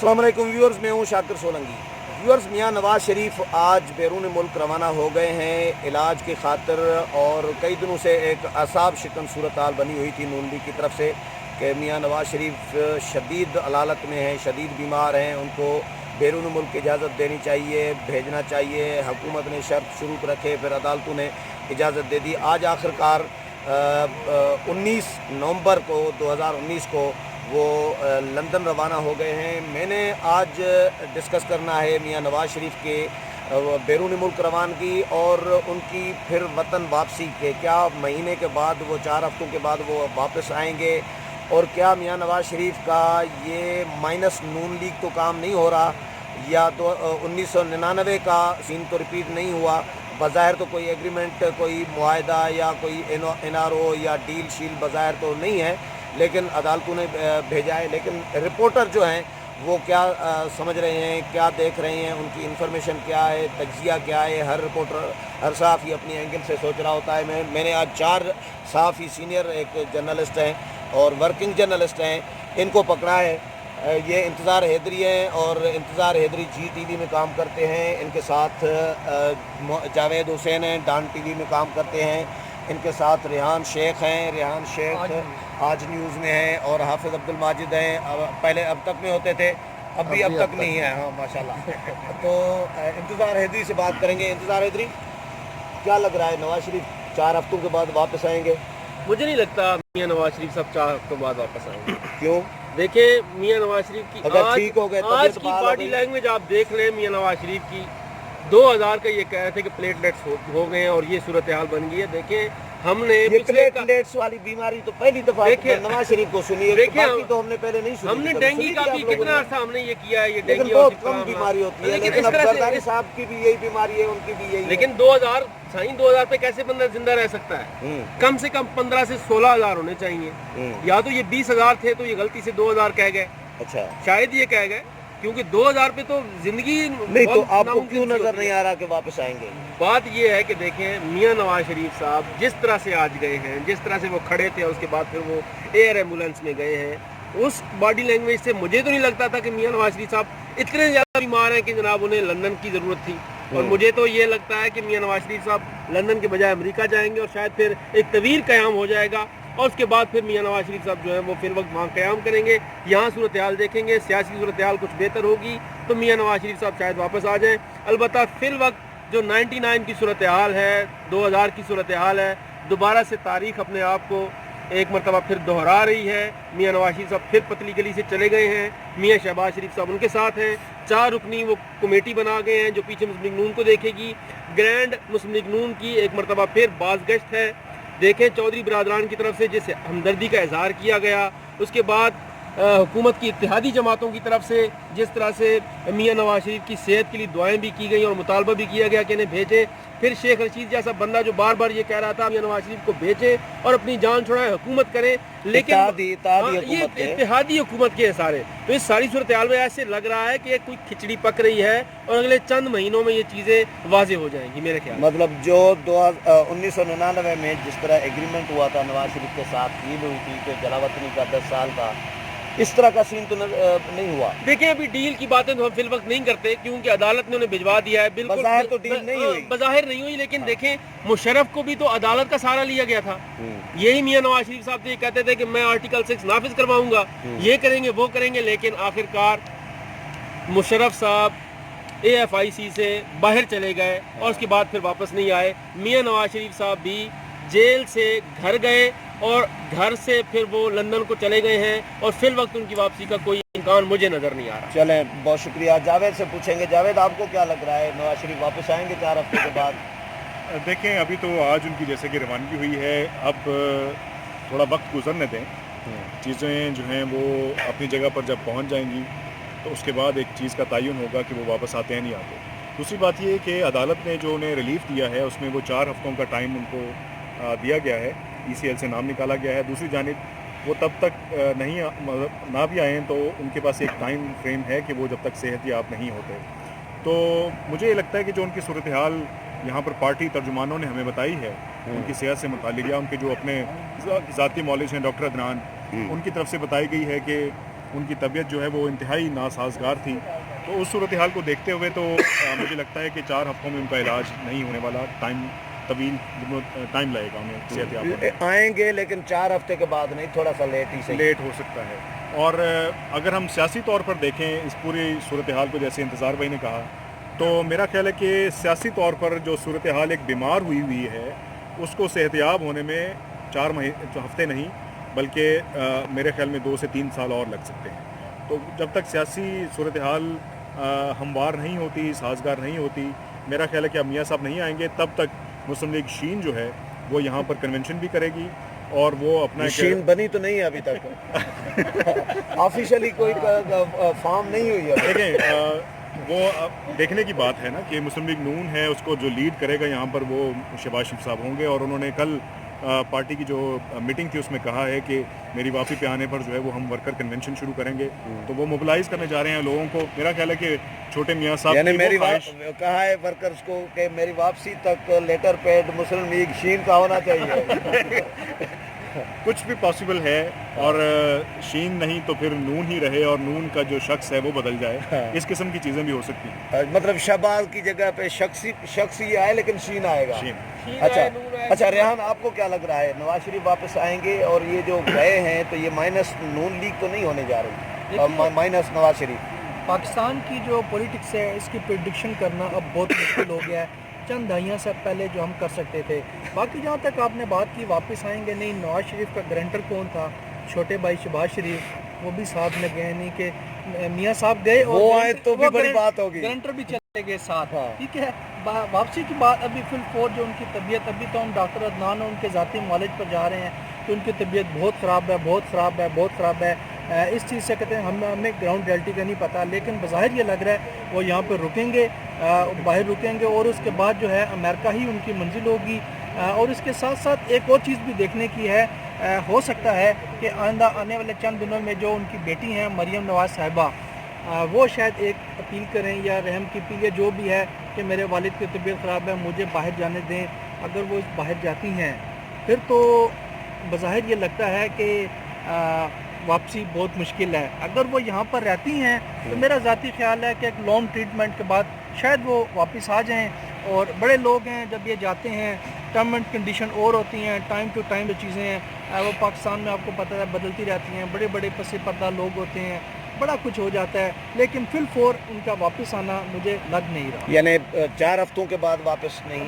अस्सलाम वालेकुम व्यूअर्स, मैं हूँ शाकिर सोलंकी। व्यूअर्स, मियाँ नवाज़ शरीफ आज बैरून मुल्क रवाना हो गए हैं इलाज की खातिर, और कई दिनों से एक असाब शिकन सूरत हाल बनी हुई थी नून लीग की तरफ से कि मियाँ नवाज़ शरीफ शदीद अलालत में हैं, शदीद बीमार हैं, उनको बैरून मुल्क की इजाज़त देनी चाहिए, भेजना चाहिए। हुकूमत ने शर्त शुरू रखे, फिर अदालतों ने इजाज़त दे दी। आज आखिरकार 19 नवंबर को 2019 को वो लंदन रवाना हो गए हैं। मैंने आज डिस्कस करना है मियाँ नवाज़ शरीफ के बैरून मुल्क रवानगी और उनकी फिर वतन वापसी के, क्या महीने के बाद वो 4 हफ्तों के बाद वो वापस आएंगे, और क्या मियाँ नवाज़ शरीफ का ये माइनस नून लीग तो काम नहीं हो रहा, या तो 1999 का सीन तो रिपीट नहीं हुआ। बज़ाहिर तो कोई एग्रीमेंट, कोई मुआहदा या कोई NRO या डील शील बज़ाहिर तो नहीं है, लेकिन अदालतों ने भेजा है। लेकिन रिपोर्टर जो हैं वो क्या समझ रहे हैं, क्या देख रहे हैं, उनकी इन्फॉर्मेशन क्या है, तज्जिया क्या है, हर रिपोर्टर, हर सहाफ़ी अपनी एंगल से सोच रहा होता है। मैंने आज 4 सहाफ़ी, सीनियर एक जर्नलिस्ट हैं और वर्किंग जर्नलिस्ट हैं, इनको पकड़ा है। ये इंतज़ार हैदरी हैं और इंतज़ार हैदरी GTV में काम करते हैं। इनके साथ जावेद हुसैन हैं, डॉन TV में काम करते हैं। इनके साथ रेहान शेख हैं, रेहान शेख आज न्यूज़ में हैं, और हाफिज़ अब्दुल माजिद हैं। पहले अब तक में होते थे, अब तक नहीं है। हाँ, माशाल्लाह। तो इंतज़ार हैदरी से बात करेंगे। इंतज़ार हैदरी, क्या लग रहा है, नवाज़ शरीफ 4 हफ्तों के बाद वापस आएंगे? मुझे नहीं लगता मियाँ नवाज शरीफ सब 4 हफ्तों बाद वापस आएंगे। क्यों? देखिए, मियाँ नवाज शरीफ की अगर ठीक हो गए, आज की बॉडी लैंग्वेज आप देख रहे हैं मियाँ नवाज शरीफ की। 2000 का ये कह रहे थे कि प्लेटलेट्स हो गए हैं और ये सूरत हाल बन गई है। देखें, हमने ये प्लेटलेट्स वाली बीमारी तो पहली दफा नवाज शरीफ को सुनी है, बाकी तो हमने पहले नहीं सुनी। हमने डेंगू का भी कितना अर्सा हमने ये किया है, ये लेकिन डेंगू बहुत कम बीमारी होती है। लेकिन अब जरदारी साहब की भी यही बीमारी है, उनकी भी यही। लेकिन 2000 पे कैसे बंदा जिंदा रह सकता है? कम से कम 15 से 16 हजार होने चाहिए। या तो ये 20,000 थे तो ये गलती से 2000 कह गए। अच्छा, शायद ये कह गए, क्योंकि 2000 पे तो जिंदगी नहीं। तो आपको क्यों नजर नहीं आ रहा कि वापस आएंगे? बात ये है कि देखें, मियाँ नवाज शरीफ साहब जिस तरह से आज गए हैं, जिस तरह से वो खड़े थे, उसके बाद फिर वो एयर एम्बुलेंस में गए हैं, उस बॉडी लैंग्वेज से मुझे तो नहीं लगता था कि मियाँ नवाज शरीफ साहब इतने ज़्यादा बीमार हैं कि जनाब उन्हें लंदन की ज़रूरत थी। और मुझे तो ये लगता है कि मियाँ नवाज शरीफ साहब लंदन के बजाय अमेरिका जाएंगे और शायद फिर एक तवील क़याम हो जाएगा, और उसके बाद फिर मियाँ नवाज शरीफ साहब जो है वो फिर वक्त वहाँ क़याम करेंगे, यहाँ सूरत हाल देखेंगे, सियासी सूरत हाल कुछ बेहतर होगी तो मियाँ नवाज शरीफ साहब शायद वापस आ जाएँ। अलबत्ता फिर वक्त जो 99 की सूरत हाल है, 2000 की सूरत हाल है, दोबारा से तारीख अपने आप को एक मरतबा फिर दोहरा रही है। मियाँ नवाज शरीफ साहब फिर पतली गली से चले गए हैं, मियाँ शहबाज शरीफ साहब उनके साथ हैं। 4 रुकनी वो कमेटी बना गए हैं जो पीछे मुस्लिम लीग नून को देखेगी। ग्रैंड मुस्लिम लीग नून की एक मरतबा फिर बाज़गश्त है। देखें, चौधरी बरादरान की तरफ से जिस हमदर्दी का इजहार किया गया, उसके बाद हुकूमत की इत्तेहादी जमातों की तरफ से जिस तरह से मियाँ नवाज शरीफ की सेहत के लिए दुआएं भी की गई और मुतालबा भी किया गया कि इन्हें भेजें। फिर शेख रशीद जैसा बंदा जो बार बार ये कह रहा था मियाँ नवाज शरीफ को भेजें और अपनी जान छुड़ाएं, हुकूमत करें, लेकिन ये इत्तेहादी हुकूमत के सारे। तो इस सारी सूरत हाल में ऐसे लग रहा है कि कोई खिचड़ी पक रही है और अगले चंद महीनों में ये चीज़ें वाजे हो जाएंगी मेरे ख्याल। मतलब जो 1999 में जिस तरह एग्रीमेंट हुआ था नवाज शरीफ के साथ, डील हुई थी कि जलावतनी का 10 साल का, इस तरह का सीन तो नहीं हुआ। देखिए, अभी डील की बातें तो हम फिल वक्त नहीं करते क्योंकि अदालत ने उन्हें भिजवा दिया है। बिल्कुल बज़ाहिर तो डील नहीं हुई, बज़ाहिर नहीं हुई, लेकिन देखें, मुशर्रफ को भी तो अदालत का सहारा लिया गया था। यही मियाँ नवाज शरीफ साहब ये कहते थे कि मैं आर्टिकल 6 नाफिज करवाऊंगा, ये करेंगे वो करेंगे, लेकिन आखिरकार मुशर्रफ साहब AFIC से बाहर चले गए और उसके बाद फिर वापस नहीं आए। मियाँ नवाज शरीफ साहब भी जेल से घर गए और घर से फिर वो लंदन को चले गए हैं, और फिर वक्त उनकी वापसी का कोई इम्कान मुझे नज़र नहीं आ रहा। चलें, बहुत शुक्रिया। जावेद से पूछेंगे। जावेद, आपको क्या लग रहा है, नवाज शरीफ वापस आएंगे 4 हफ्ते के बाद? देखें, अभी तो आज उनकी जैसे कि रवानगी हुई है, अब थोड़ा वक्त गुजरने दें। चीज़ें जो हैं वो अपनी जगह पर जब पहुंच जाएंगी तो उसके बाद एक चीज़ का तयन होगा कि वो वापस आते हैं नहीं आते। दूसरी बात ये कि अदालत ने जो उन्हें रिलीफ दिया है उसमें वो 4 हफ्तों का टाइम उनको दिया गया है, ECL से नाम निकाला गया है। दूसरी जानिब वो तब तक ना भी आएँ तो उनके पास एक टाइम फ्रेम है कि वो जब तक सेहत याब नहीं होते। तो मुझे ये लगता है कि जो उनकी सूरत हाल यहाँ पर पार्टी तर्जुमानों ने हमें बताई है, उनकी सेहत से मुताल्लिक़ या उनके जो अपने ज़ाती मौलिज हैं डॉक्टर अदनान, उनकी तरफ से बताई गई है कि ان کی طبیعت جو ہے وہ انتہائی ناسازگار تھی. تو اس صورتحال کو دیکھتے ہوئے تو مجھے لگتا ہے کہ 4 ہفتوں میں ان کا علاج نہیں ہونے والا. طویل ٹائم لگے گا انہیں صحت یاب ہونے. آئیں گے لیکن 4 ہفتے کے بعد نہیں, تھوڑا سا لیٹ ہو سکتا ہے. اور اگر ہم سیاسی طور پر دیکھیں اس پوری صورتحال کو, جیسے انتظار بھائی نے کہا, تو میرا خیال ہے کہ سیاسی طور پر جو صورتحال ایک بیمار ہوئی ہے اس کو صحت یاب ہونے میں 4 ہفتے نہیں بلکہ میرے خیال میں 2 سے 3 سال اور لگ سکتے ہیں. تو جب تک سیاسی صورتحال ہموار نہیں ہوتی, سازگار نہیں ہوتی, میرا خیال ہے کہ اب میاں صاحب نہیں آئیں گے, تب تک مسلم لیگ شین جو ہے وہ یہاں پر کنونشن بھی کرے گی اور وہ اپنا شین بنی تو نہیں ہے ابھی تک آفیشلی کوئی فارم نہیں ہوئی ہے. دیکھیں وہ دیکھنے کی بات ہے نا کہ مسلم لیگ نون ہے, اس کو جو لیڈ کرے گا یہاں پر وہ شہباز شریف صاحب ہوں گے. اور انہوں نے کل پارٹی کی جو میٹنگ تھی اس میں کہا ہے کہ میری واپسی پہ آنے پر جو ہے وہ ہم ورکر کنونشن شروع کریں گے. تو وہ موبلائز کرنے جا رہے ہیں لوگوں کو. میرا خیال ہے کہ چھوٹے میاں صاحب یعنی میری کہا ہے ورکرز کو کہ میری واپسی تک لیٹر پیڈ مسلم لیگ شین کا ہونا چاہیے. کچھ بھی پاسبل ہے, اور شین نہیں تو پھر نون ہی رہے اور نون کا جو شخص ہے وہ بدل جائے. اس قسم کی چیزیں بھی ہو سکتی ہیں. مطلب شہباز کی جگہ پہ شخص ہی آئے لیکن شین آئے گا. اچھا ریحان, آپ کو کیا لگ رہا ہے, نواز شریف واپس آئیں گے اور یہ جو گئے ہیں تو یہ مائنس نون لیگ تو نہیں ہونے جا رہی, مائنس نواز شریف؟ پاکستان کی جو پولیٹکس ہے اس کی پریڈکشن کرنا اب بہت مشکل ہو گیا ہے. چند دہائیاں سے پہلے جو ہم کر سکتے تھے. باقی جہاں تک آپ نے بات کی واپس آئیں گے, نہیں, نواز شریف کا گارنٹر کون تھا؟ چھوٹے بھائی شہباز شریف, وہ بھی ساتھ میں گئے, نہیں کہ میاں صاحب گئے اور وہ آئے تو بھی بڑی بات ہوگی, گارنٹر بھی چلے گئے ساتھ. ٹھیک ہے, واپسی کی بات ابھی فی الفور جو ان کی طبیعت, ابھی تو ہم ڈاکٹر عدنان اور ان کے ذاتی معالج پر جا رہے ہیں کہ ان کی طبیعت بہت خراب ہے. اس چیز سے کہتے ہیں ہمیں گراؤنڈ ریئلٹی کا نہیں پتہ, لیکن بظاہر یہ لگ رہا ہے وہ یہاں پہ رکیں گے, باہر رکیں گے, اور اس کے بعد جو ہے امریکہ ہی ان کی منزل ہوگی. اور اس کے ساتھ ساتھ ایک اور چیز بھی دیکھنے کی ہے, ہو سکتا ہے کہ آنے والے چند دنوں میں جو ان کی بیٹی ہیں مریم نواز صاحبہ, وہ شاید ایک اپیل کریں یا رحم کی اپیل یا جو بھی ہے کہ میرے والد کی طبیعت خراب ہے, مجھے باہر جانے دیں. اگر وہ باہر جاتی ہیں پھر تو بظاہر یہ لگتا ہے کہ واپسی بہت مشکل ہے. اگر وہ یہاں پر رہتی ہیں تو میرا ذاتی خیال ہے کہ ایک لانگ ٹریٹمنٹ کے بعد شاید وہ واپس آ جائیں. اور بڑے لوگ ہیں جب یہ جاتے ہیں ٹرم اینڈ کنڈیشن اور ہوتی ہیں, ٹائم ٹو ٹائم جو چیزیں ہیں وہ پاکستان میں آپ کو پتہ ہے بدلتی رہتی ہیں. بڑے بڑے پس پردہ لوگ ہوتے ہیں, بڑا کچھ ہو جاتا ہے, لیکن فی الفور ان کا واپس آنا مجھے لگ نہیں رہا. یعنی 4 ہفتوں کے بعد واپس نہیں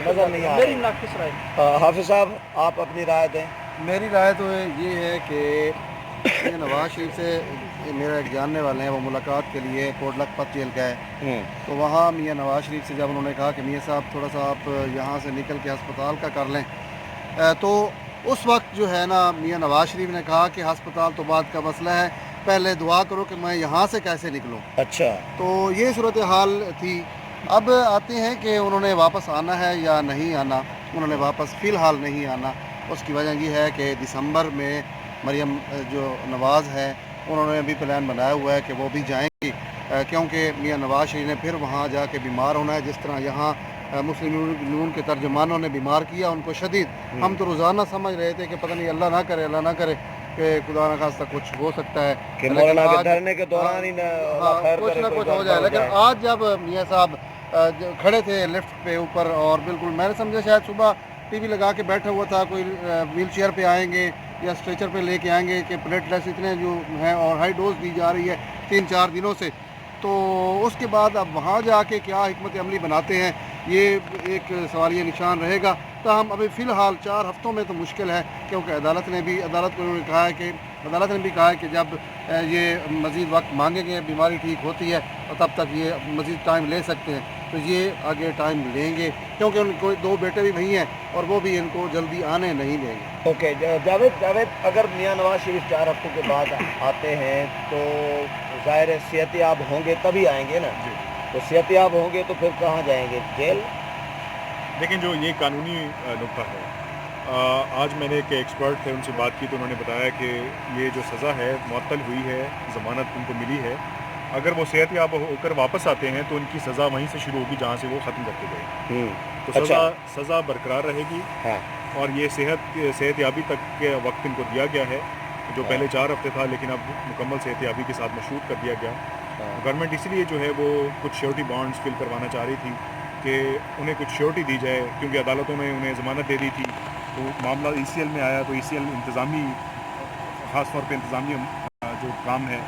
نظر نہیں آ میری ناقص رائے. حافظ صاحب, آپ اپنی رائے دیں. میری رائے تو یہ ہے کہ نواز شریف سے میرا ایک جاننے والے ہیں, وہ ملاقات کے لیے کوٹ لکھپت جیل گئے. تو وہاں میاں نواز شریف سے جب انہوں نے کہا کہ میاں صاحب تھوڑا سا آپ یہاں سے نکل کے ہسپتال کا کر لیں, تو اس وقت جو ہے نا میاں نواز شریف نے کہا کہ ہسپتال تو بعد کا مسئلہ ہے, پہلے دعا کرو کہ میں یہاں سے کیسے نکلوں. اچھا, تو یہ صورتحال تھی. اب آتے ہیں کہ انہوں نے واپس آنا ہے یا نہیں آنا. انہوں نے واپس فی الحال نہیں آنا. اس کی وجہ یہ ہے کہ دسمبر میں مریم جو نواز ہے انہوں نے ابھی پلان بنایا ہوا ہے کہ وہ بھی جائیں گی, کیونکہ میاں نواز شریف نے پھر وہاں جا کے بیمار ہونا ہے, جس طرح یہاں مسلم لیگ کے ترجمانوں نے بیمار کیا ان کو شدید. ہم تو روزانہ سمجھ رہے تھے کہ پتہ نہیں اللہ نہ کرے کہ خدا نخواستہ کچھ ہو سکتا ہے کہ مولانا کے دھرنے کے دوران ہی کچھ نہ کچھ ہو جائے. لیکن آج جب میاں صاحب کھڑے تھے لفٹ پہ اوپر, اور بالکل میں نے سمجھا شاید صبح ٹی وی لگا کے بیٹھا ہوا تھا, کوئی ویل چیئر پہ آئیں گے یا اسٹریچر پہ لے کے آئیں گے کہ پلیٹلیٹس اتنے جو ہیں اور ہائی ڈوز دی جا رہی ہے 3-4 دنوں سے. تو اس کے بعد اب وہاں جا کے کیا حکمت عملی بناتے ہیں یہ ایک سوالیہ نشان رہے گا. تاہم ابھی فی الحال 4 ہفتوں میں تو مشکل ہے, کیونکہ عدالت کو انہوں نے کہا ہے کہ جب یہ مزید وقت مانگیں گے, بیماری ٹھیک ہوتی ہے اور تب تک یہ مزید ٹائم لے سکتے ہیں. تو یہ آگے ٹائم لیں گے کیونکہ ان کو 2 بیٹے بھی وہی ہیں اور وہ بھی ان کو جلدی آنے نہیں دیں گے. اوکے جاوید, اگر میاں نواز شریف 4 ہفتوں کے بعد آتے ہیں تو ظاہر ہے صحت یاب ہوں گے تبھی آئیں گے نا. تو صحت یاب ہوں گے تو پھر کہاں جائیں گے, جیل؟ لیکن جو یہ قانونی نقطہ ہے, آج میں نے ایک ایکسپرٹ تھے ان سے بات کی تو انہوں نے بتایا کہ یہ جو سزا ہے معطل ہوئی ہے, ضمانت ان کو ملی ہے. اگر وہ صحت یاب ہو کر واپس آتے ہیں تو ان کی سزا وہیں سے شروع ہوگی جہاں سے وہ ختم کرتے گئے. تو سزا برقرار رہے گی, اور یہ صحت یابی تک کے وقت ان کو دیا گیا ہے. जो पहले 4 हफ्ते था, लेकिन अब मुकम्मल सेहतियाबी के साथ मशरूत कर दिया गया। गवर्नमेंट इसलिए जो है वो कुछ श्योरिटी बॉन्ड्स फिल करवाना चाह रही थी कि उन्हें कुछ श्योरिटी दी जाए, क्योंकि अदालतों में उन्हें ज़मानत दे दी थी। तो मामला ECL में आया तो ECL इंतज़ामी, ख़ास तौर पे इंतज़ामी जो काम है,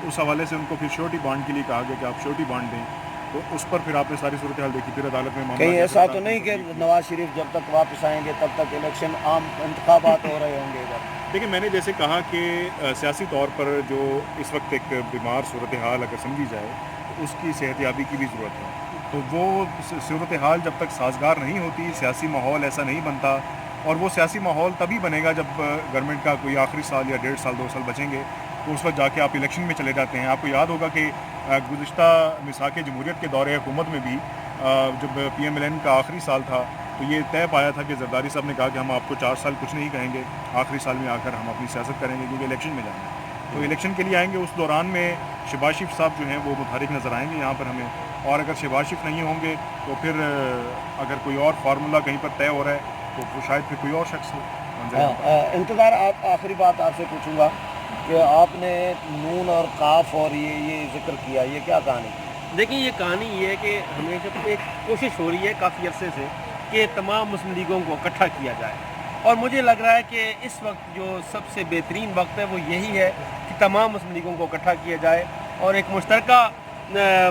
उस हवाले से उनको फिर श्योरिटी बॉन्ड के लिए कहा गया कि आप श्योरिटी बॉन्ड दें। तो उस पर फिर आपने सारी सूरत हाल देखी, फिर अदालत में मामला कहीं गया, ऐसा फिर तो अदालत नहीं में कि तब्दील। नवाज शरीफ जब तक वापस आएंगे तब तक इलेक्शन आम इंतखाबात हो रहे होंगे इधर? देखिए, मैंने जैसे कहा कि सियासी तौर पर जो इस वक्त एक बीमार सूरत हाल अगर समझी जाए तो उसकी सेहतियाबी की भी ज़रूरत है। तो वो सूरत हाल जब तक साजगार नहीं होती, सियासी माहौल ऐसा नहीं बनता, और वो सियासी माहौल तभी बनेगा जब गवर्नमेंट का कोई आखिरी साल या 1.5 साल 2 साल बचेंगे, तो उस वक्त जाके आप इलेक्शन में चले जाते हैं। आपको याद होगा कि गुज़िश्ता मिसाक जमहूरियत के दौरे हुकूमत में भी जब PMLN का आखिरी साल था तो ये तय पाया था कि जरदारी साहब ने कहा कि हम आपको 4 साल कुछ नहीं कहेंगे, आखिरी साल में आकर हम अपनी सियासत करेंगे, क्योंकि इलेक्शन में जाना है। तो इलेक्शन के लिए आएंगे, उस दौरान में शहबाज शरीफ साहब जो हैं वो मुतहरिक नज़र आएंगे यहाँ पर हमें। और अगर शहबाज शरीफ नहीं होंगे तो फिर अगर कोई और फार्मूला कहीं पर तय हो रहा है तो वो शायद फिर कोई और शख्स हो मंजर पर। इंतज़ार, आप आखिरी बात आपसे पूछूंगा कि आपने नून और काफ और ये जिक्र किया, ये क्या कहानी? देखिए, ये कहानी ये है कि हमेशा एक कोशिश हो रही है काफ़ी अरसे से कि तमाम मुस्लिम लीगों को इकट्ठा किया जाए, और मुझे लग रहा है कि इस वक्त जो सबसे बेहतरीन वक्त है वो यही है कि तमाम मुस्लिम लीगों को इकट्ठा किया जाए और एक मुश्तरका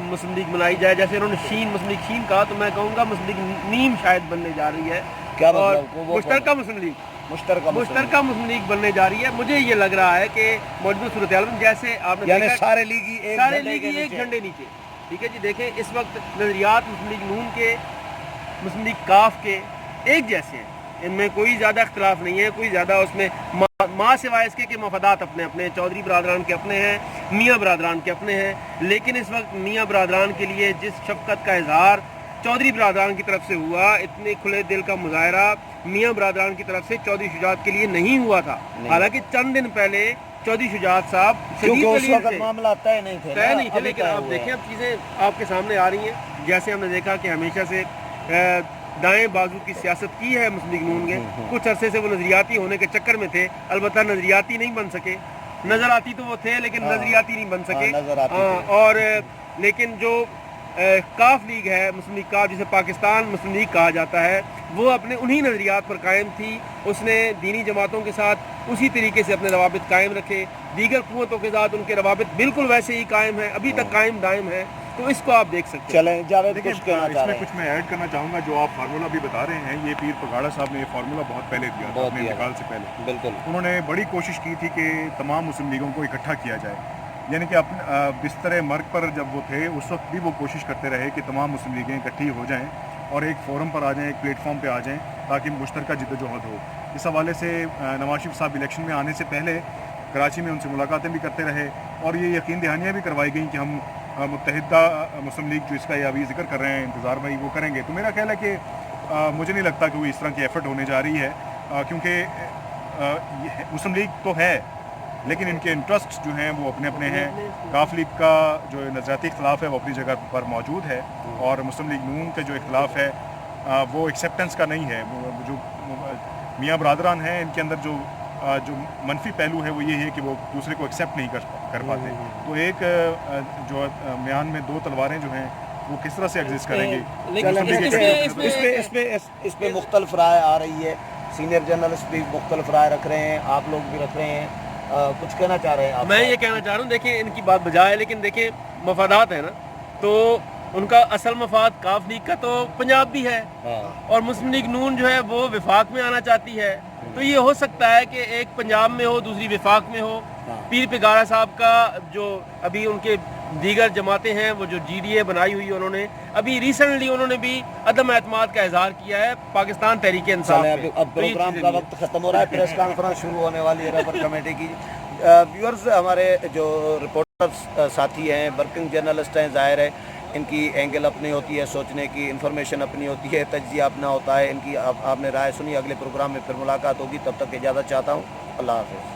मुस्लिम लीग बनाई जाए। जैसे उन्होंने मुस्लिम लीग शीन कहा, तो मैं कहूँगा मुस्लिम लीग नीम शायद बनने जा रही है। क्या और मतलब? मुश्तरका मुस्लिम लीग मुश्तरका मुस्लिम लीग बनने जा रही है। मुझे ये लग रहा है कि मौजूदा सूरत हाल में जैसे आपने यानी देखा, सारे लीगी एक सारे झंडे लीग के एक नीचे। झंडे नीचे, ठीक है जी। देखें, इस वक्त नज़रियात मुस्लिम लीग नून के, मुस्लिम लीग काफ के एक जैसे हैं, इनमें कोई ज़्यादा इख्तलाफ नहीं है, कोई ज़्यादा उसमें माँ सिवाय इसके कि मफादात अपने अपने, चौधरी बरादरान के अपने हैं, मियाँ बरादरान के अपने हैं। लेकिन इस वक्त मियाँ बरादरान के लिए जिस शफकत का इजहार चौधरी बरादरान की तरफ से हुआ, इतने खुले दिल का मुजाहरा मियाँ बरादरान की तरफ से चौधरी शुजात के लिए नहीं हुआ था। हालांकि चंद दिन पहले चौधरी शुजात साहब क्योंकि उस शदीद वक्त मामला तय नहीं थे, लेकिन आप देखें, अब चीज़ें आपके सामने आ रही हैं। जैसे हमने देखा कि हमेशा से दाएं बाजू की सियासत की है मुस्लिम लीग नून ने, कुछ अरसे से वो नजरियाती होने के चक्कर में थे, अलबत्ता नजरियाती नहीं बन सके। नजर आती तो वो थे लेकिन नजरियाती नहीं बन सके। नजर आती थे। और लेकिन जो काफ लीग है, मुस्लिम लीग काफ, जिसे पाकिस्तान मुस्लिम लीग कहा जाता है, वो अपने उन्हीं नज़रियात पर कायम थी। उसने दीनी जमातों के साथ उसी तरीके से अपने रवाबित कायम रखे, दीगर कुव्वतों के साथ उनके रवाबित बिल्कुल वैसे ही कायम है, अभी तक कायम दायम है। तो इसको आप देख सकते हैं। चलें जावेद, देखिए, कुछ कहना चाह रहे इसमें हैं? कुछ मैं ऐड करना चाहूँगा। जो आप फार्मूला भी बता रहे हैं, ये पीर पगाड़ा साहब ने ये फार्मूला बहुत पहले दिया था, अपने इंतकाल से पहले। बिल्कुल, उन्होंने बड़ी कोशिश की थी कि तमाम मुस्लिम लीगों को इकट्ठा किया जाए, यानी कि अपने बिस्तर मर्ग पर जब वो थे उस वक्त भी वो कोशिश करते रहे कि तमाम मुस्लिम लीगें इकट्ठी हो जाएं और एक फोरम पर आ जाएं, एक प्लेटफॉर्म पे आ जाएं, ताकि मुश्तरका जिद्दोजहद हो। इस हवाले से नवाज शरीफ साहब इलेक्शन में आने से पहले कराची में उनसे मुलाकातें भी करते रहे और ये यकीन दहानियाँ भी करवाई गई कि हम मुत्तहिदा मुस्लिम लीग जो इसका अभी जिक्र कर रहे हैं इंतज़ार भाई, वो करेंगे। तो मेरा ख्याल है कि मुझे नहीं लगता कि वो इस तरह की एफर्ट होने जा रही है, क्योंकि मुस्लिम लीग तो है लेकिन इनके इंटरेस्ट जो हैं वो अपने अपने हैं। काफ लीग का जो नज़रियाती इख्तलाफ है वो अपनी जगह पर मौजूद है, और मुस्लिम लीग नून का जो इख्तलाफ है वो एक्सेप्टेंस का नहीं है। जो मियाँ बरादरान हैं, इनके अंदर जो मनफी पहलू है वो ये है कि वो दूसरे को एक्सेप्ट नहीं कर पाते। तो एक जो म्यान में दो तलवारें जो हैं वो किस तरह से एग्जिस्ट करेंगी? इस पे मुख्तलिफ राय आ रही है, सीनियर जर्नलिस्ट भी मुख्तलिफ राय रख रहे हैं, आप लोग भी रख रहे हैं, कुछ कहना चाह रहे हैं आप? मैं ये कहना चाह रहा हूँ, देखिए, इनकी बात बजा है, लेकिन देखिए मफादात है ना, तो उनका असल मफाद काफ लीग का तो पंजाब भी है, और मुस्लिम लीग नून जो है वो विफाक में आना चाहती है। तो ये हो सकता है कि एक पंजाब में हो, दूसरी विफाक में हो। पीर पिगाड़ा साहब का जो अभी उनके दीगर जमातें हैं, वो जो GDA बनाई हुई है, उन्होंने अभी रिसेंटली उन्होंने भी अदम एतमाद का इजहार किया है पाकिस्तान तहरीक इंसाफ पे। अब प्रोग्राम का वक्त खत्म हो रहा है, प्रेस कॉन्फ्रेंस शुरू होने वाली है रबर कमेटी की। व्यूअर्स, हमारे जो रिपोर्टर्स साथी हैं, वर्किंग जर्नलिस्ट हैं, जाहिर है इनकी एंगल अपनी होती है, सोचने की, इन्फॉर्मेशन अपनी होती है, तज्जिया अपना होता है। इनकी आपने राय सुनी। अगले प्रोग्राम में फिर मुलाकात होगी, तब तक इजाज़त चाहता हूँ। अल्लाह हाफ़िज़।